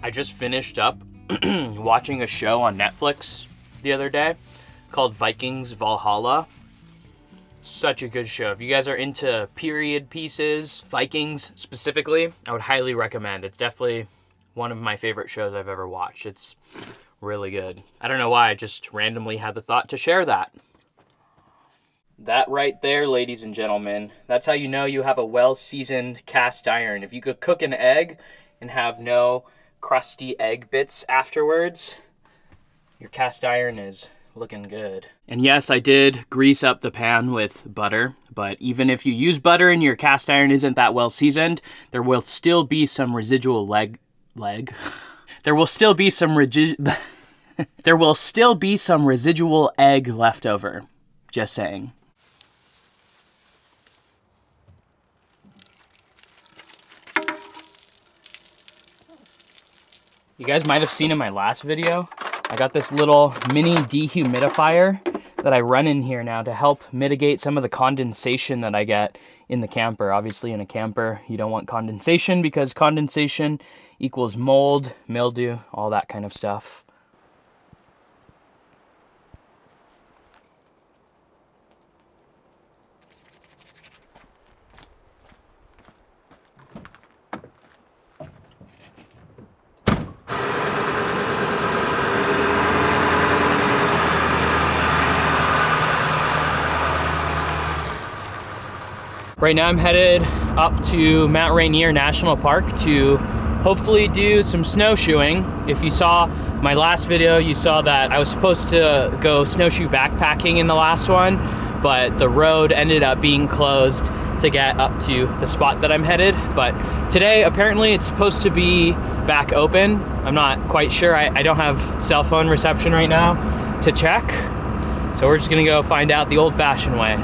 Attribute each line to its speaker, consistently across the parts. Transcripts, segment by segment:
Speaker 1: I just finished up watching a show on Netflix the other day called Vikings Valhalla. Such a good show. If you guys are into period pieces, Vikings specifically, I would highly recommend. It's definitely one of my favorite shows I've ever watched. It's really good. I don't know why, I just randomly had the thought to share that. That right there, ladies and gentlemen, that's how you know you have a well-seasoned cast iron. If you could cook an egg and have no crusty egg bits afterwards, your cast iron is looking good. And yes, I did grease up the pan with butter, but even if you use butter and your cast iron isn't that well seasoned, there will still be some residual there will still be some residual egg left over. Just saying. You guys might have seen in my last video, I got this little mini dehumidifier that I run in here now to help mitigate some of the condensation that I get in the camper. Obviously in a camper, you don't want condensation because condensation equals mold, mildew, all that kind of stuff. Right now I'm headed up to Mount Rainier National Park to hopefully do some snowshoeing. If you saw my last video, you saw that I was supposed to go snowshoe backpacking in the last one, but the road ended up being closed to get up to the spot that I'm headed. But today, apparently it's supposed to be back open. I'm not quite sure. I don't have cell phone reception right now to check. So we're just gonna go find out the old-fashioned way.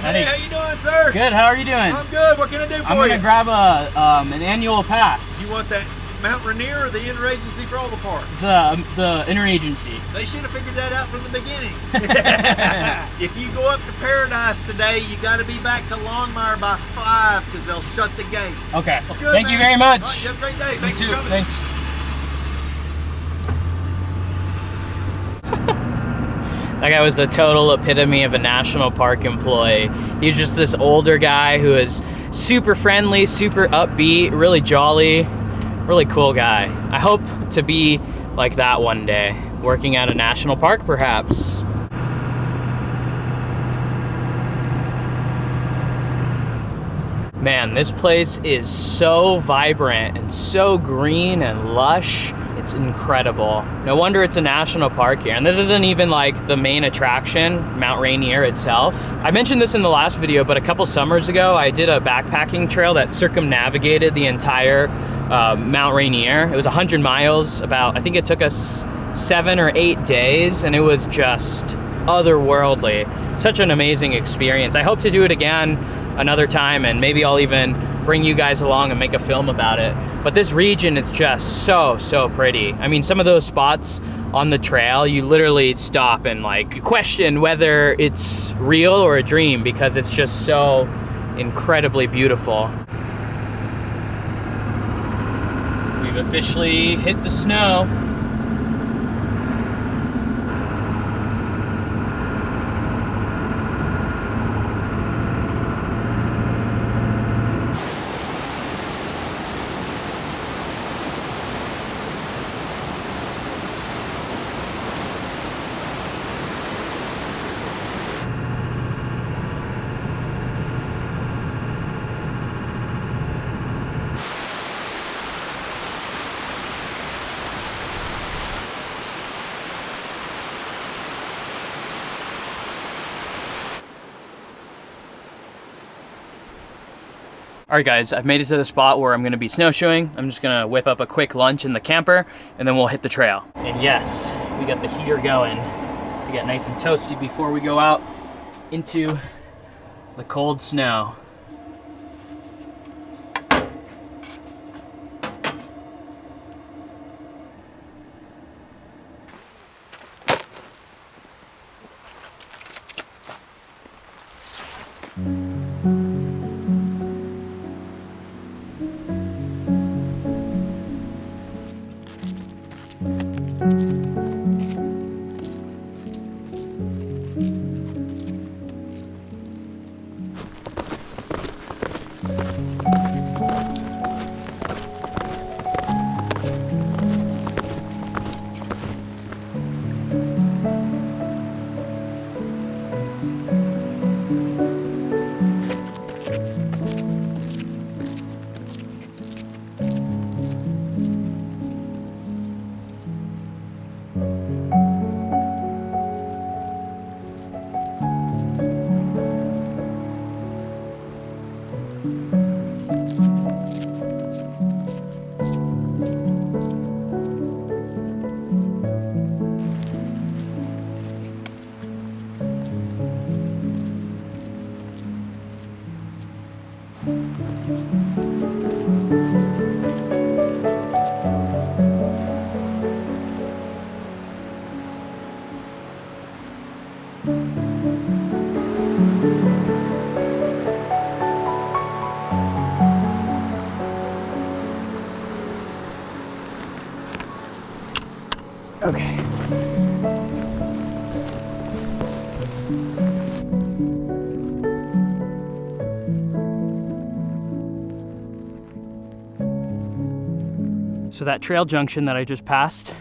Speaker 2: Hey, how you doing, sir?
Speaker 1: Good, how are you doing?
Speaker 2: I'm good. What can I do for you?
Speaker 1: I'm gonna grab an annual pass.
Speaker 2: You want that Mount Rainier or the interagency for all the parks?
Speaker 1: The interagency.
Speaker 2: They should have figured that out from the beginning. If you go up to Paradise today, you got to be back to Longmire by 5 because they'll shut the gates.
Speaker 1: Okay.
Speaker 2: Good,
Speaker 1: Thank you very much.
Speaker 2: All right, you have a great day.
Speaker 1: You
Speaker 2: Thanks
Speaker 1: too.
Speaker 2: for coming.
Speaker 1: Thanks. That guy was the total epitome of a national park employee. He was just this older guy who is super friendly, super upbeat, really jolly, really cool guy. I hope to be like that one day, working at a national park perhaps. Man, this place is so vibrant and so green and lush. It's incredible. No wonder it's a national park here. And this isn't even like the main attraction, Mount Rainier itself. I mentioned this in the last video, but a couple summers ago, I did a backpacking trail that circumnavigated the entire Mount Rainier. It was 100 miles, I think it took us 7 or 8 days, and it was just otherworldly. Such an amazing experience. I hope to do it again another time, and maybe I'll even bring you guys along and make a film about it. But this region is just so pretty. I mean, some of those spots on the trail, you literally stop and like question whether it's real or a dream because it's just so incredibly beautiful. We've officially hit the snow. All right guys, I've made it to the spot where I'm gonna be snowshoeing. I'm just gonna whip up a quick lunch in the camper and then we'll hit the trail. And yes, we got the heater going to get nice and toasty before we go out into the cold snow. Okay. So that trail junction that I just passed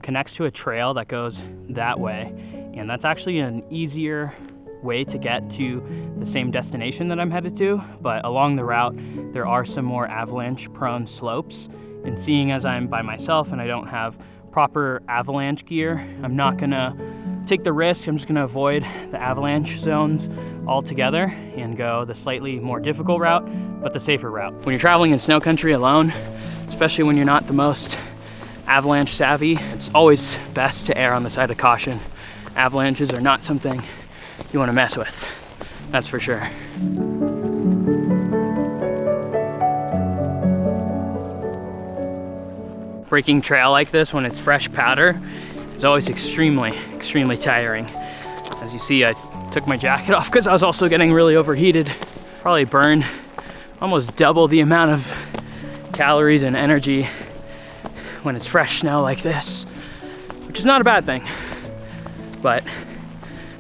Speaker 1: connects to a trail that goes that way, and that's actually an easier way to get to the same destination that I'm headed to, but along the route there are some more avalanche prone slopes, and seeing as I'm by myself and I don't have proper avalanche gear, I'm not gonna take the risk. I'm just gonna avoid the avalanche zones altogether and go the slightly more difficult route, but the safer route. When you're traveling in snow country alone, especially when you're not the most avalanche savvy, it's always best to err on the side of caution. Avalanches are not something you want to mess with, that's for sure. Breaking trail like this when it's fresh powder is always extremely tiring. As you see, I took my jacket off because I was also getting really overheated. Probably burned almost double the amount of calories and energy when it's fresh snow like this, which is not a bad thing, but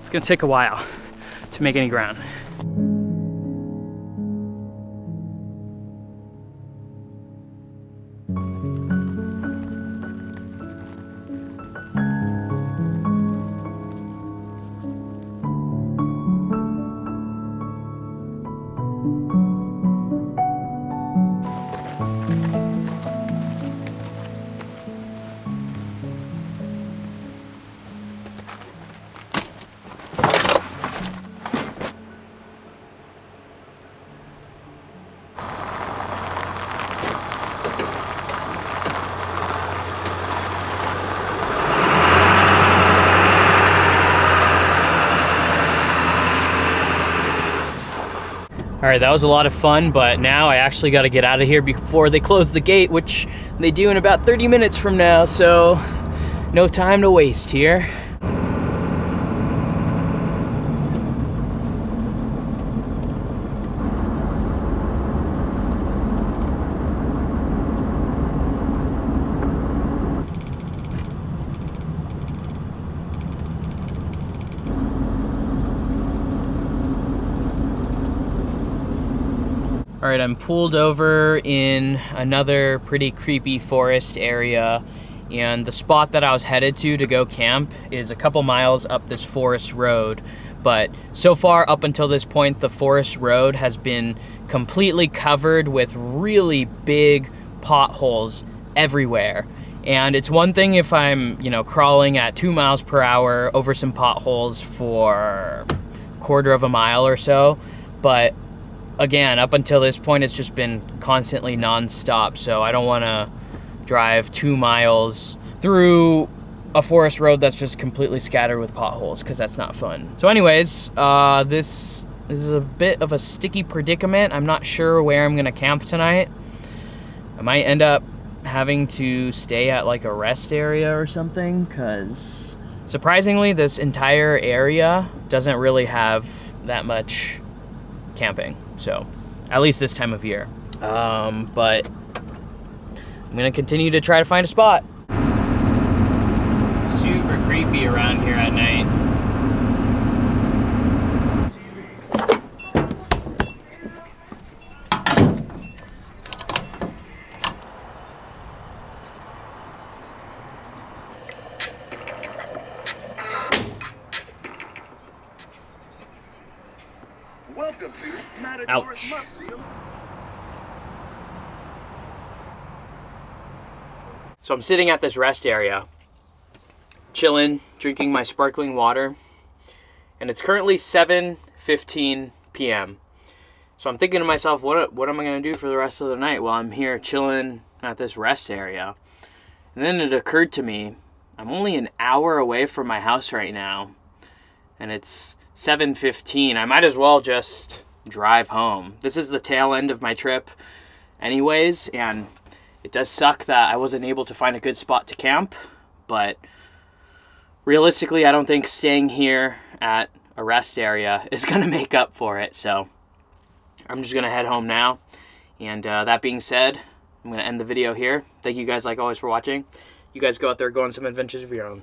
Speaker 1: it's gonna take a while to make any ground. All right, that was a lot of fun, but now I actually got to get out of here before they close the gate, which they do in about 30 minutes from now, so no time to waste here. All right, I'm pulled over in another pretty creepy forest area, and the spot that I was headed to go camp is a couple miles up this forest road. But so far up until this point, the forest road has been completely covered with really big potholes everywhere. And it's one thing if I'm, crawling at 2 miles per hour over some potholes for a quarter of a mile or so, but again, up until this point, it's just been constantly nonstop, so I don't want to drive 2 miles through a forest road that's just completely scattered with potholes, because that's not fun. So anyways, this is a bit of a sticky predicament. I'm not sure where I'm going to camp tonight. I might end up having to stay at like a rest area or something, because surprisingly, this entire area doesn't really have that much camping, so at least this time of year. But I'm gonna continue to try to find a spot. Super creepy around here at night.
Speaker 3: Welcome to Matador's
Speaker 1: Ouch.
Speaker 3: Museum.
Speaker 1: So I'm sitting at this rest area, chilling, drinking my sparkling water, and it's currently 7:15 p.m. So I'm thinking to myself, what am I going to do for the rest of the night while I'm here chilling at this rest area? And then it occurred to me, I'm only an hour away from my house right now, and it's 7:15. I might as well just drive home. This is the tail end of my trip anyways, and it does suck that I wasn't able to find a good spot to camp, but realistically, I don't think staying here at a rest area is going to make up for it, so I'm just going to head home now. And that being said, I'm going to end the video here. Thank you guys, like always, for watching. You guys go out there, go on some adventures of your own.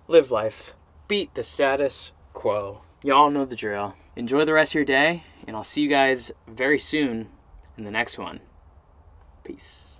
Speaker 1: Live life. Beat the status quo. Y'all know the drill. Enjoy the rest of your day, and I'll see you guys very soon in the next one. Peace.